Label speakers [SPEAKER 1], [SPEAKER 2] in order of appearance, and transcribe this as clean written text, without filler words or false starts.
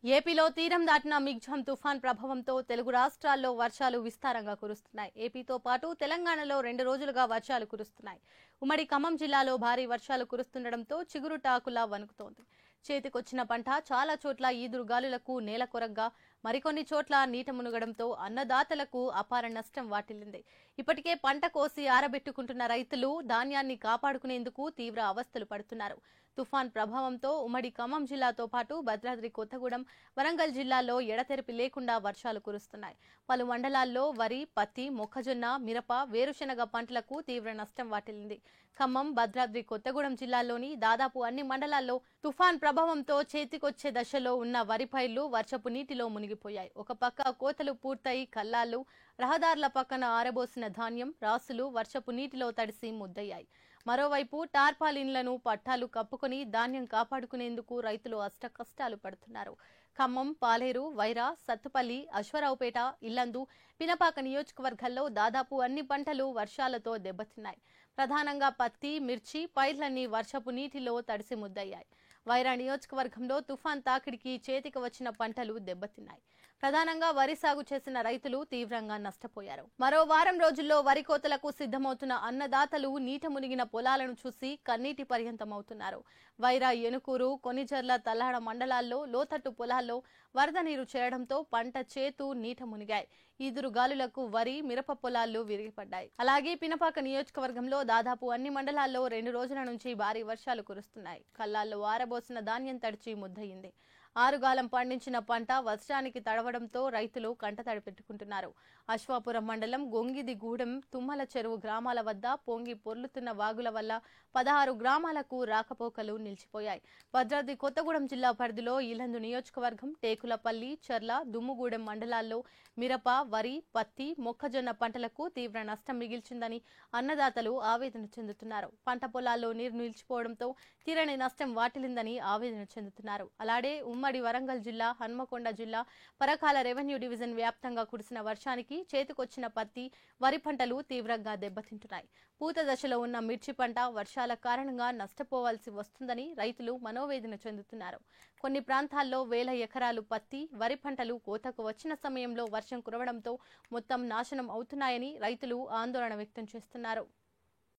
[SPEAKER 1] ఏపీలో తీరం దాటిన మిగ్జాం తుఫాన్ ప్రభావంతో తెలుగు రాష్ట్రాల్లో వర్షాలు విస్తారంగా కురుస్తున్నాయి. ఏపీతో పాటు తెలంగాణలో 2 రోజులుగా వర్షాలు కురుస్తున్నాయి. ఉమ్మడి ఖమ్మం జిల్లాలో భారీ వర్షాలు కురుస్తుండటంతో చిగురుటాకులా వణుకుతోంది. చేతికొచ్చిన పంట చాలా చోట్ల ఈదురుగాలులకు నేల కొరగ్గా, మరికొన్ని చోట్ల నీట మునగడంతో అన్నదాతలకు అపార నష్టం వాటిల్లింది. ఇప్పటికే పంట కోసి ఆరబెట్టుకుంటున్న రైతులు ధాన్యాన్ని కాపాడుకునేందుకు తీవ్ర అవస్థలు పడుతున్నారు. తుఫాన్ ప్రభావంతో ఉమ్మడి ఖమ్మం జిల్లాతో పాటు భద్రాద్రి కొత్తగూడెం, వరంగల్ జిల్లాల్లో ఎడతెరిపి లేకుండా వర్షాలు కురుస్తున్నాయి. పలు మండలాల్లో వరి, పత్తి, మొక్కజొన్న, మిరప, వేరుశెనగ పంటలకు తీవ్ర నష్టం వాటిల్లింది. ఖమ్మం, భద్రాద్రి కొత్తగూడెం జిల్లాల్లోని దాదాపు అన్ని మండలాల్లో తుఫాన్ ప్రభావంతో చేతికొచ్చే దశలో ఉన్న వరి పైర్లు వర్షపు నీటిలో మునిగిపోయాయి. ఒక పక్క కోతలు పూర్తయి కల్లాలు, రహదారుల పక్కన ఆరబోసిన ధాన్యం, రాసులు వర్షపు నీటిలో తడిసి ముద్దయ్యాయి. మరోవైపు టార్పాలిన్లను పట్టాలు కప్పుకొని ధాన్యం కాపాడుకునేందుకు రైతులు అష్టకష్టాలు పడుతున్నారు. ఖమ్మం, పాలేరు, వైరా, సత్తుపల్లి, అశ్వరావుపేట, ఇల్లందు, పినపాక నియోజకవర్గాల్లో దాదాపు అన్ని పంటలు వర్షాలతో దెబ్బతిన్నాయి. ప్రధానంగా పత్తి, మిర్చి పైర్లన్నీ వర్షపు నీటిలో తడిసి ముద్దయ్యాయి. వైరా నియోజకవర్గంలో తుఫాన్ తాకిడికి చేతికి వచ్చిన పంటలు దెబ్బతిన్నాయి. ప్రధానంగా వరి సాగు చేసిన రైతులు తీవ్రంగా నష్టపోయారు. మరో వారం రోజుల్లో వరి కోతలకు సిద్ధమవుతున్న అన్నదాతలు నీట మునిగిన పొలాలను చూసి కన్నీటి పర్యంతమవుతున్నారు. వైరా, ఏనుకూరు, కొనిజర్ల, తల్లాడ మండలాల్లో లోతట్టు పొలాల్లో వరద నీరు చేరడంతో పంట చేతు నీట మునిగాయి. ఈదురుగాలులకు వరి, మిరప పొలాలు విరిగిపడ్డాయి. అలాగే పినపాక నియోజకవర్గంలో దాదాపు అన్ని మండలాల్లో 2 రోజుల నుంచి భారీ వర్షాలు కురుస్తున్నాయి. కల్లాల్లో ఆరబోసిన ధాన్యం తడిచి ముద్దయింది. ఆరుగాలం పండించిన పంట వర్షానికి తడవడంతో రైతులు కంటతడి పెట్టుకుంటున్నారు. అశ్వాపురం మండలం గొంగిదిగూడెం, తుమ్మల చెరువు గ్రామాల వద్ద పొంగి పొర్లుతున్న వాగుల వల్ల 16 గ్రామాలకు రాకపోకలు నిలిచిపోయాయి. భద్రాద్రి కొత్తగూడెం జిల్లా పరిధిలో ఇల్లందు నియోజకవర్గం, టేకులపల్లి, చర్ల, దుమ్ముగూడెం మండలాల్లో మిరప, వరి, పత్తి, మొక్కజొన్న పంటలకు తీవ్ర నష్టం మిగిల్చిందని అన్నదాతలు ఆవేదన చెందుతున్నారు. పంట పొలాల్లో నీరు నిలిచిపోవడంతో తీరని నష్టం వాటిల్లిందని ఆవేదన చెందుతున్నారు. అలాగే ఉమ్మడి వరంగల్ జిల్లా, హన్మకొండ జిల్లా, పరకాల రెవెన్యూ డివిజన్ వ్యాప్తంగా కురిసిన వర్షానికి చేతికొచ్చిన పత్తి, వరి పంటలు తీవ్రంగా దెబ్బతింటున్నాయి. పూత దశలో ఉన్న మిర్చి పంట వర్షాల కారణంగా నష్టపోవాల్సి వస్తుందని రైతులు మనోవేదన చెందుతున్నారు. కొన్ని ప్రాంతాల్లో వేల ఎకరాలు పత్తి, వరి పంటలు కోతకు వచ్చిన సమయంలో వర్షం కురవడంతో మొత్తం నాశనం అవుతున్నాయని రైతులు ఆందోళన వ్యక్తం చేస్తున్నారు.